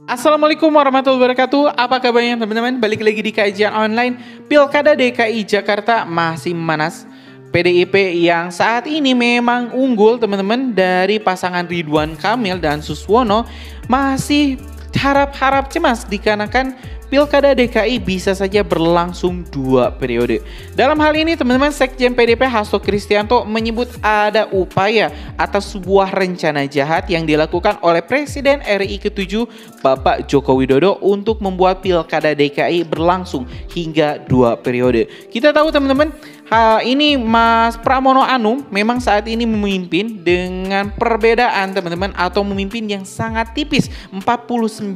Assalamualaikum warahmatullahi wabarakatuh. Apa kabarnya teman-teman? Balik lagi di kajian online Pilkada DKI Jakarta masih manas. PDIP yang saat ini memang unggul teman-teman dari pasangan Ridwan Kamil dan Suswono masih harap-harap cemas dikarenakan Pilkada DKI bisa saja berlangsung 2 periode. Dalam hal ini teman-teman, Sekjen PDIP Hasto Kristianto menyebut ada upaya atas sebuah rencana jahat yang dilakukan oleh Presiden RI ke-7 Bapak Joko Widodo untuk membuat Pilkada DKI berlangsung hingga 2 periode. Kita tahu teman-teman, ini Mas Pramono Anung memang saat ini memimpin dengan perbedaan teman-teman atau memimpin yang sangat tipis 49%.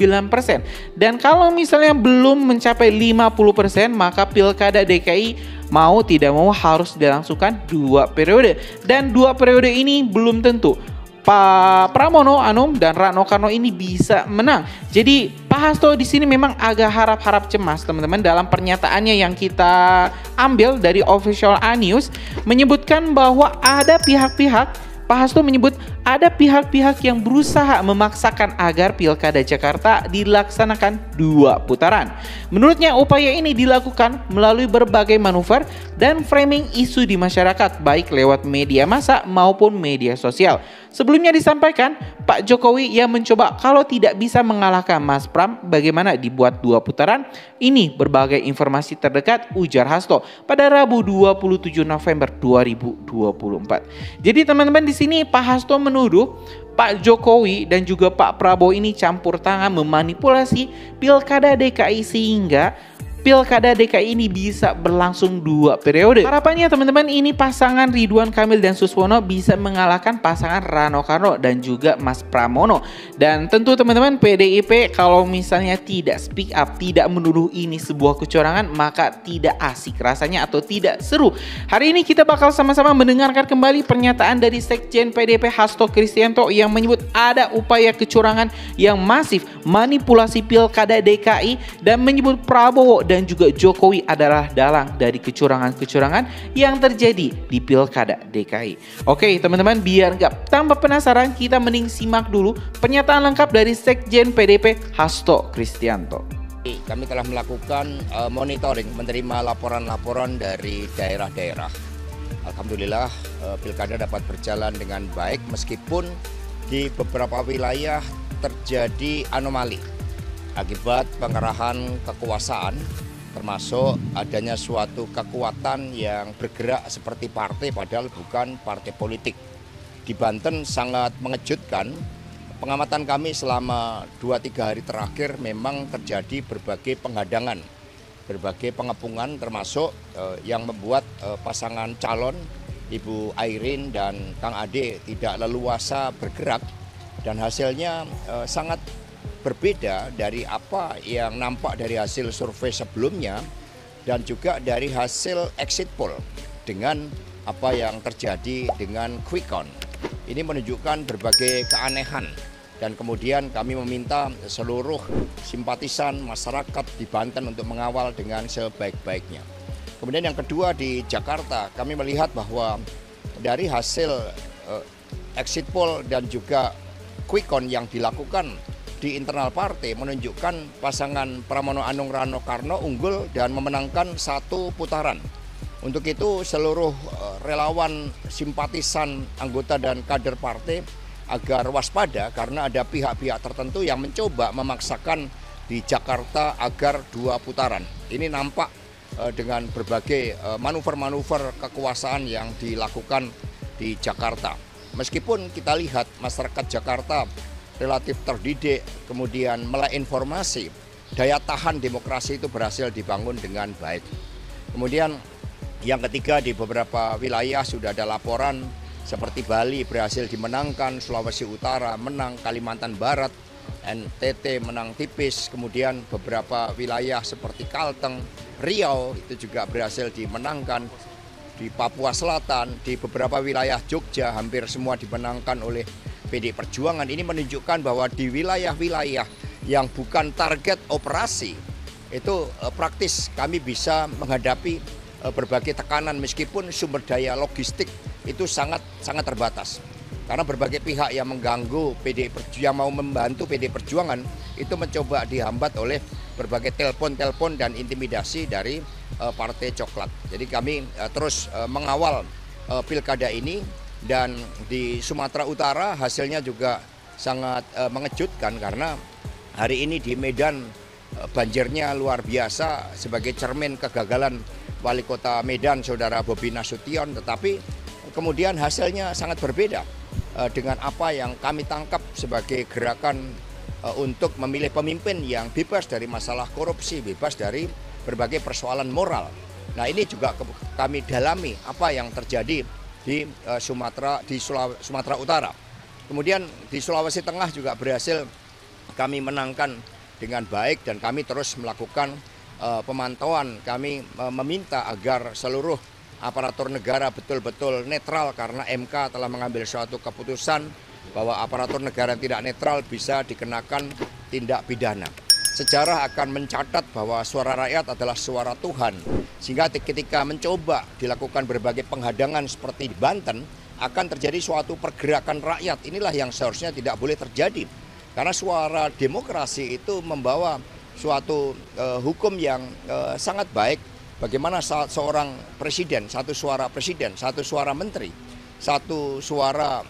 Dan kalau misalnya belum mencapai 50%, maka Pilkada DKI mau tidak mau harus dilangsungkan 2 periode. Dan 2 periode ini belum tentu Pak Pramono Anung dan Rano Karno ini bisa menang. Jadi Pak Hasto di sini memang agak harap-harap cemas teman-teman. Dalam pernyataannya yang kita ambil dari official A-News menyebutkan bahwa ada pihak-pihak, Pak Hasto menyebut ada pihak-pihak yang berusaha memaksakan agar Pilkada Jakarta dilaksanakan 2 putaran. Menurutnya upaya ini dilakukan melalui berbagai manuver dan framing isu di masyarakat baik lewat media massa maupun media sosial. Sebelumnya disampaikan Pak Jokowi yang mencoba kalau tidak bisa mengalahkan Mas Pram bagaimana dibuat 2 putaran. Ini berbagai informasi terdekat, ujar Hasto pada Rabu 27 November 2024. Jadi teman-teman, di sini Pak Hasto menuduh Pak Jokowi dan juga Pak Prabowo ini campur tangan memanipulasi Pilkada DKI sehingga Pilkada DKI ini bisa berlangsung 2 periode. Harapannya teman-teman, ini pasangan Ridwan Kamil dan Suswono bisa mengalahkan pasangan Rano Karno dan juga Mas Pramono. Dan tentu teman-teman, PDIP kalau misalnya tidak speak up, tidak menuduh ini sebuah kecurangan, maka tidak asik rasanya atau tidak seru. Hari ini kita bakal sama-sama mendengarkan kembali pernyataan dari Sekjen PDIP Hasto Kristianto yang menyebut ada upaya kecurangan yang masif, manipulasi Pilkada DKI, dan menyebut Prabowo dan juga Jokowi adalah dalang dari kecurangan-kecurangan yang terjadi di Pilkada DKI. Oke teman-teman, biar nggak tambah penasaran, kita mending simak dulu pernyataan lengkap dari Sekjen PDIP Hasto Kristianto. Kami telah melakukan monitoring, menerima laporan-laporan dari daerah-daerah. Alhamdulillah Pilkada dapat berjalan dengan baik meskipun di beberapa wilayah terjadi anomali akibat pengerahan kekuasaan, termasuk adanya suatu kekuatan yang bergerak seperti partai padahal bukan partai politik. Di Banten sangat mengejutkan, pengamatan kami selama 2-3 hari terakhir memang terjadi berbagai penghadangan, berbagai pengepungan, termasuk yang membuat pasangan calon Ibu Airin dan Kang Ade tidak leluasa bergerak, dan hasilnya sangat berbeda dari apa yang nampak dari hasil survei sebelumnya dan juga dari hasil exit poll dengan apa yang terjadi dengan quick count. Ini menunjukkan berbagai keanehan, dan kemudian kami meminta seluruh simpatisan masyarakat di Banten untuk mengawal dengan sebaik-baiknya. Kemudian yang kedua, di Jakarta kami melihat bahwa dari hasil exit poll dan juga quick count yang dilakukan di internal partai menunjukkan pasangan Pramono Anung Rano Karno unggul dan memenangkan 1 putaran. Untuk itu seluruh relawan, simpatisan, anggota dan kader partai agar waspada karena ada pihak-pihak tertentu yang mencoba memaksakan di Jakarta agar 2 putaran. Ini nampak dengan berbagai manuver-manuver kekuasaan yang dilakukan di Jakarta. Meskipun kita lihat masyarakat Jakarta relatif terdidik, kemudian melek informasi, daya tahan demokrasi itu berhasil dibangun dengan baik. Kemudian yang ketiga, di beberapa wilayah sudah ada laporan seperti Bali berhasil dimenangkan, Sulawesi Utara menang, Kalimantan Barat, NTT menang tipis, kemudian beberapa wilayah seperti Kalteng, Riau itu juga berhasil dimenangkan, di Papua Selatan, di beberapa wilayah Jogja hampir semua dimenangkan oleh PD Perjuangan. Ini menunjukkan bahwa di wilayah-wilayah yang bukan target operasi itu praktis kami bisa menghadapi berbagai tekanan meskipun sumber daya logistik itu sangat terbatas. Karena berbagai pihak yang mengganggu yang mau membantu PDI Perjuangan itu mencoba dihambat oleh berbagai telepon dan intimidasi dari Partai Coklat. Jadi kami terus mengawal pilkada ini, dan di Sumatera Utara hasilnya juga sangat mengejutkan karena hari ini di Medan banjirnya luar biasa sebagai cermin kegagalan Wali Kota Medan, Saudara Bobi Nasution, tetapi kemudian hasilnya sangat berbeda dengan apa yang kami tangkap sebagai gerakan untuk memilih pemimpin yang bebas dari masalah korupsi, bebas dari berbagai persoalan moral. Nah, ini juga kami dalami apa yang terjadi di Sumatera Utara. Kemudian di Sulawesi Tengah juga berhasil kami menangkan dengan baik, dan kami terus melakukan pemantauan. Kami meminta agar seluruh aparatur negara betul-betul netral, karena MK telah mengambil suatu keputusan bahwa aparatur negara yang tidak netral bisa dikenakan tindak pidana. Sejarah akan mencatat bahwa suara rakyat adalah suara Tuhan, sehingga ketika mencoba dilakukan berbagai penghadangan seperti di Banten, akan terjadi suatu pergerakan rakyat. Inilah yang seharusnya tidak boleh terjadi, karena suara demokrasi itu membawa suatu hukum yang sangat baik. Bagaimana seorang presiden, satu suara menteri, satu suara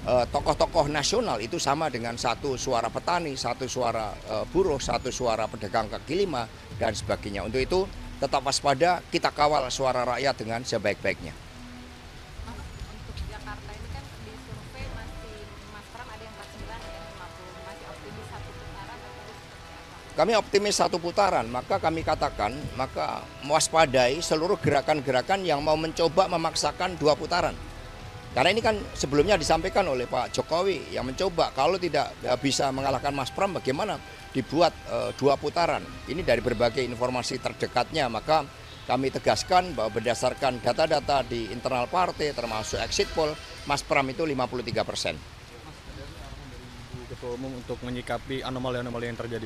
tokoh-tokoh nasional itu sama dengan satu suara petani, satu suara buruh, satu suara pedagang kaki lima, dan sebagainya. Untuk itu tetap waspada, kita kawal suara rakyat dengan sebaik-baiknya. Untuk Jakarta ini kan di survei masih Mas Pram ada yang 49 ya, 50, masih optimis satu putaran atau seperti apa? Kami optimis satu putaran, maka kami katakan, maka mewaspadai seluruh gerakan-gerakan yang mau mencoba memaksakan 2 putaran. Karena ini kan sebelumnya disampaikan oleh Pak Jokowi yang mencoba kalau tidak bisa mengalahkan Mas Pram, bagaimana dibuat 2 putaran. Ini dari berbagai informasi terdekatnya, maka kami tegaskan bahwa berdasarkan data-data di internal partai termasuk exit poll, Mas Pram itu 53%. Ketua Umum untuk menyikapi anomali-anomali yang terjadi?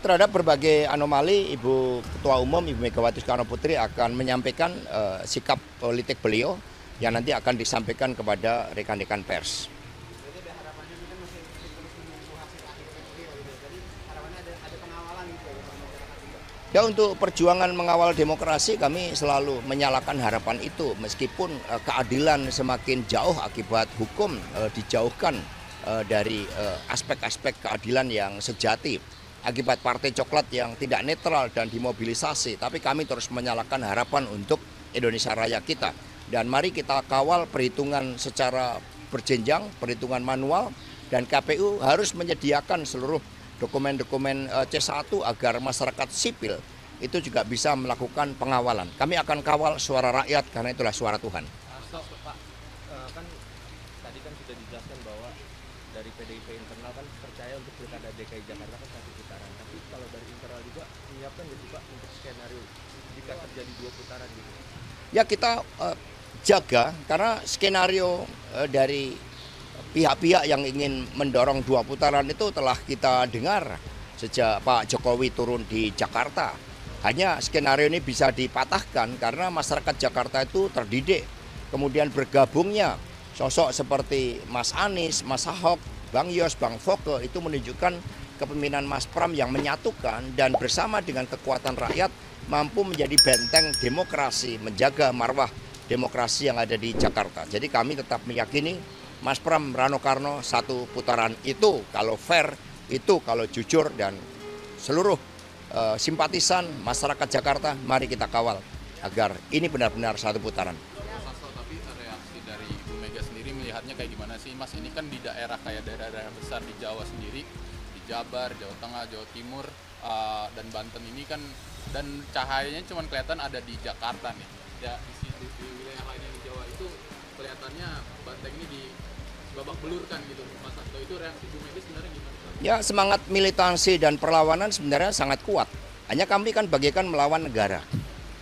Terhadap berbagai anomali, Ibu Ketua Umum, Ibu Megawati Soekarno Putri akan menyampaikan sikap politik beliau yang nanti akan disampaikan kepada rekan-rekan pers. Ya, untuk perjuangan mengawal demokrasi kami selalu menyalakan harapan itu, meskipun keadilan semakin jauh akibat hukum dijauhkan dari aspek-aspek keadilan yang sejati akibat Partai Coklat yang tidak netral dan dimobilisasi, tapi kami terus menyalakan harapan untuk Indonesia Raya kita. Dan mari kita kawal perhitungan secara berjenjang, perhitungan manual, dan KPU harus menyediakan seluruh dokumen-dokumen C1 agar masyarakat sipil itu juga bisa melakukan pengawalan. Kami akan kawal suara rakyat karena itulah suara Tuhan. Pak, kan tadi kan sudah dijelaskan bahwa dari PDIP internal kan percaya untuk pilkada DKI Jakarta kan 1 putaran. Tapi kalau dari internal juga menyiapkan gitu Pak untuk skenario jika terjadi 2 putaran gitu. Ya, kita jaga, karena skenario dari pihak-pihak yang ingin mendorong 2 putaran itu telah kita dengar sejak Pak Jokowi turun di Jakarta. Hanya skenario ini bisa dipatahkan karena masyarakat Jakarta itu terdidik. Kemudian bergabungnya sosok seperti Mas Anies, Mas Ahok, Bang Yos, Bang Foke itu menunjukkan kepemimpinan Mas Pram yang menyatukan dan bersama dengan kekuatan rakyat mampu menjadi benteng demokrasi, menjaga marwah demokrasi yang ada di Jakarta. Jadi kami tetap meyakini Mas Pram Rano Karno 1 putaran itu kalau fair, itu kalau jujur, dan seluruh simpatisan masyarakat Jakarta mari kita kawal agar ini benar-benar 1 putaran. Tapi reaksi dari Ibu Mega sendiri melihatnya kayak gimana sih Mas? Ini kan di daerah kayak daerah-daerah besar di Jawa sendiri, di Jabar, Jawa Tengah, Jawa Timur, dan Banten ini kan, dan cahayanya cuma kelihatan ada di Jakarta nih. Ya di wilayah lainnya di Jawa itu kelihatannya Banteng ini di babak belurkan gitu. Mas Hasto, itu reaksi Ibu Mega sebenarnya gimana? Ya, semangat militansi dan perlawanan sebenarnya sangat kuat. Hanya kami kan bagaikan melawan negara.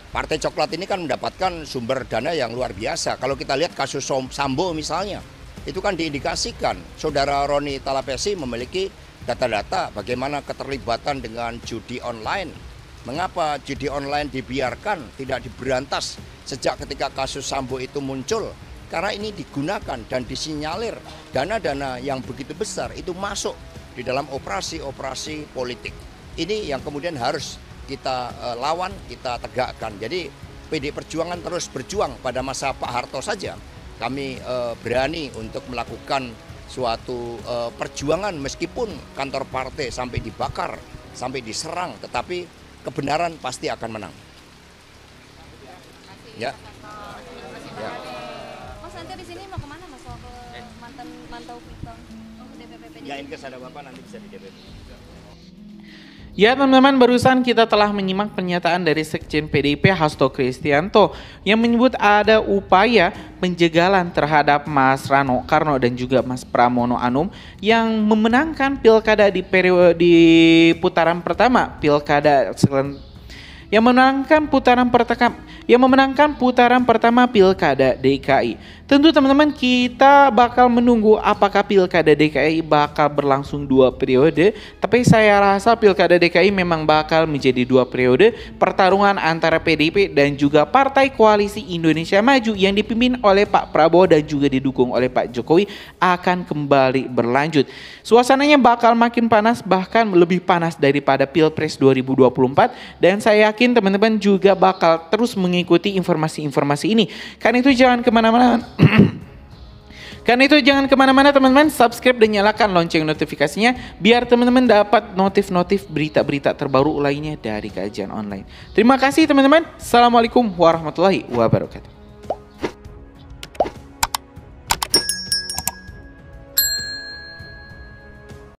Partai Coklat ini kan mendapatkan sumber dana yang luar biasa. Kalau kita lihat kasus Sambo misalnya, itu kan diindikasikan Saudara Roni Talapesi memiliki data-data bagaimana keterlibatan dengan judi online. Mengapa judi online dibiarkan, tidak diberantas sejak ketika kasus Sambo itu muncul? karena ini digunakan dan disinyalir dana-dana yang begitu besar itu masuk di dalam operasi-operasi politik. Ini yang kemudian harus kita lawan, kita tegakkan. Jadi PDI Perjuangan terus berjuang. Pada masa Pak Harto saja kami berani untuk melakukan suatu perjuangan meskipun kantor partai sampai dibakar, sampai diserang, tetapi kebenaran pasti akan menang. Ya. Ya. Mas nanti di sini mau kemana Mas? Mau ke mantan mantau kita ke DPP PDIP? Ya, in case ada Bapak nanti bisa di DPP. Ya teman-teman, barusan kita telah menyimak pernyataan dari Sekjen PDIP Hasto Kristianto yang menyebut ada upaya penjagalan terhadap Mas Rano Karno dan juga Mas Pramono Anung yang memenangkan pilkada di putaran pertama yang memenangkan putaran pertama pilkada DKI. Tentu teman-teman kita bakal menunggu apakah pilkada DKI bakal berlangsung 2 periode. Tapi saya rasa pilkada DKI memang bakal menjadi 2 periode. Pertarungan antara PDIP dan juga Partai Koalisi Indonesia Maju yang dipimpin oleh Pak Prabowo dan juga didukung oleh Pak Jokowi akan kembali berlanjut. Suasananya bakal makin panas, bahkan lebih panas daripada Pilpres 2024. Dan saya yakin teman-teman juga bakal terus mengikuti informasi-informasi ini. Karena itu jangan kemana-mana. Karena itu jangan kemana-mana teman-teman, subscribe dan nyalakan lonceng notifikasinya biar teman-teman dapat notif-notif berita-berita terbaru lainnya dari Kajian Online. Terima kasih teman-teman. Assalamualaikum warahmatullahi wabarakatuh.